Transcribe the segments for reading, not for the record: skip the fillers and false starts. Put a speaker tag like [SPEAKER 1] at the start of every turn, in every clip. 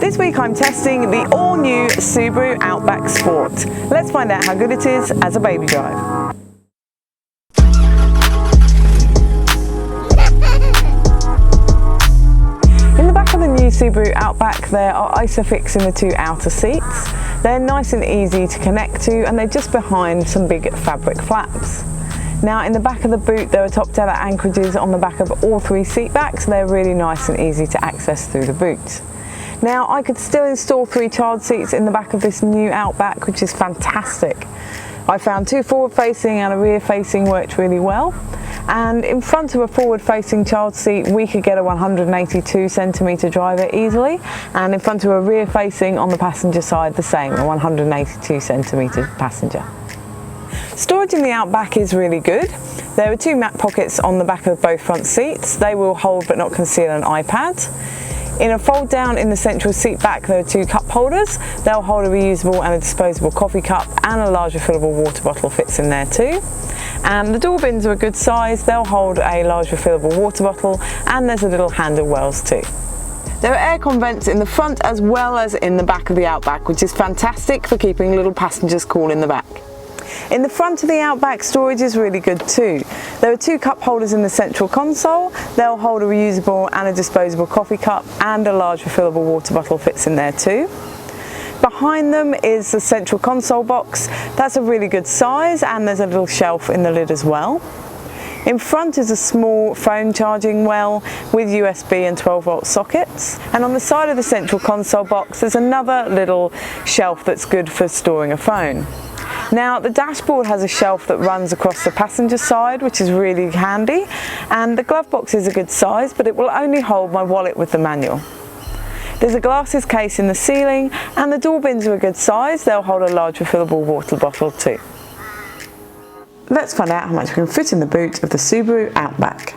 [SPEAKER 1] This week I'm testing the all-new Subaru Outback Sport. Let's find out how good it is as a baby drive. In the back of the new Subaru Outback there are ISOFIX in the two outer seats. They're nice and easy to connect to and they're just behind some big fabric flaps. Now in the back of the boot there are top della anchorages on the back of all three seat backs. They're really nice and easy to access through the boot. Now I could still install 3 child seats in the back of this new Outback, which is fantastic. I found 2 forward facing and a rear facing worked really well. And in front of a forward facing child seat we could get a 182 centimetre driver easily, and in front of a rear facing on the passenger side the same, a 182 centimetre passenger. Storage in the Outback is really good. There are 2 mat pockets on the back of both front seats. They will hold but not conceal an iPad. In a fold down in the central seat back there are 2 cup holders. They'll hold a reusable and a disposable coffee cup, and a large refillable water bottle fits in there too. And the door bins are a good size. They'll hold a large refillable water bottle, and there's a little handle wells too. There are aircon vents in the front as well as in the back of the Outback, which is fantastic for keeping little passengers cool in the back. In the front of the Outback, storage is really good too. There are 2 cup holders in the central console. They'll hold a reusable and a disposable coffee cup, and a large refillable water bottle fits in there too. Behind them is the central console box. That's a really good size, and there's a little shelf in the lid as well. In front is a small phone charging well with USB and 12-volt sockets. And on the side of the central console box there's another little shelf that's good for storing a phone. Now the dashboard has a shelf that runs across the passenger side, which is really handy, and the glove box is a good size, but it will only hold my wallet with the manual. There's a glasses case in the ceiling, and the door bins are a good size. They'll hold a large refillable water bottle too. Let's find out how much we can fit in the boot of the Subaru Outback.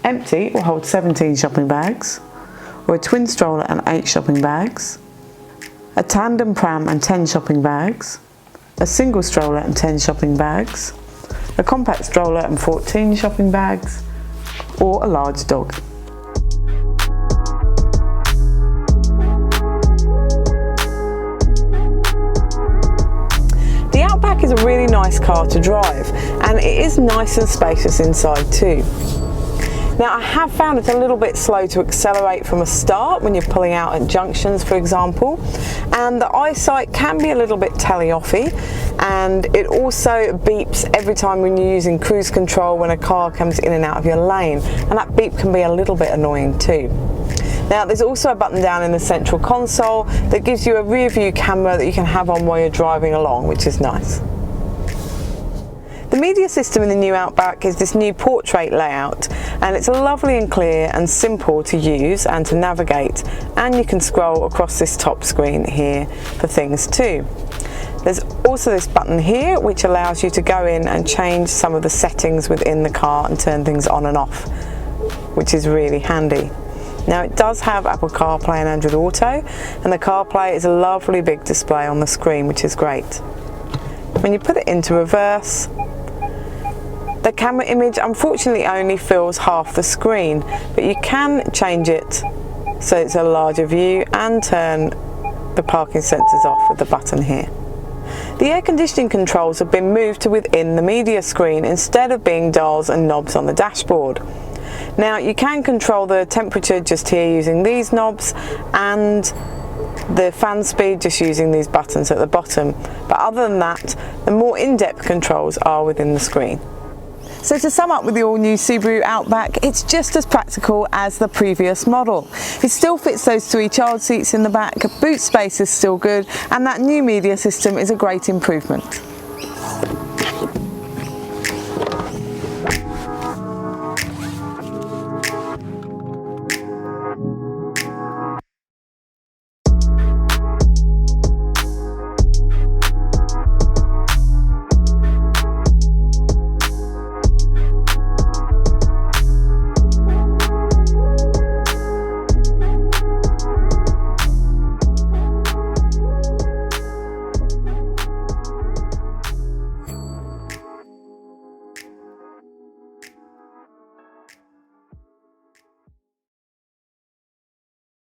[SPEAKER 1] Empty will hold 17 shopping bags, or a twin stroller and 8 shopping bags, a tandem pram and 10 shopping bags, a single stroller and 10 shopping bags, a compact stroller and 14 shopping bags, or a large dog. The Outback is a really nice car to drive, and it is nice and spacious inside too. Now I have found it a little bit slow to accelerate from a start when you're pulling out at junctions, for example, and the eyesight can be a little bit telly-offy, and it also beeps every time when you're using cruise control when a car comes in and out of your lane, and that beep can be a little bit annoying too. Now there's also a button down in the central console that gives you a rear view camera that you can have on while you're driving along, which is nice. The media system in the new Outback is this new portrait layout, and it's lovely and clear and simple to use and to navigate, and you can scroll across this top screen here for things too. There's also this button here which allows you to go in and change some of the settings within the car and turn things on and off, which is really handy. Now it does have Apple CarPlay and Android Auto, and the CarPlay is a lovely big display on the screen, which is great. When you put it into reverse, the camera image unfortunately only fills half the screen, but you can change it so it's a larger view and turn the parking sensors off with the button here. The air conditioning controls have been moved to within the media screen instead of being dials and knobs on the dashboard. Now you can control the temperature just here using these knobs, and the fan speed just using these buttons at the bottom, but other than that the more in-depth controls are within the screen. So to sum up with the all-new Subaru Outback, it's just as practical as the previous model. It still fits those 3 child seats in the back, boot space is still good, and that new media system is a great improvement.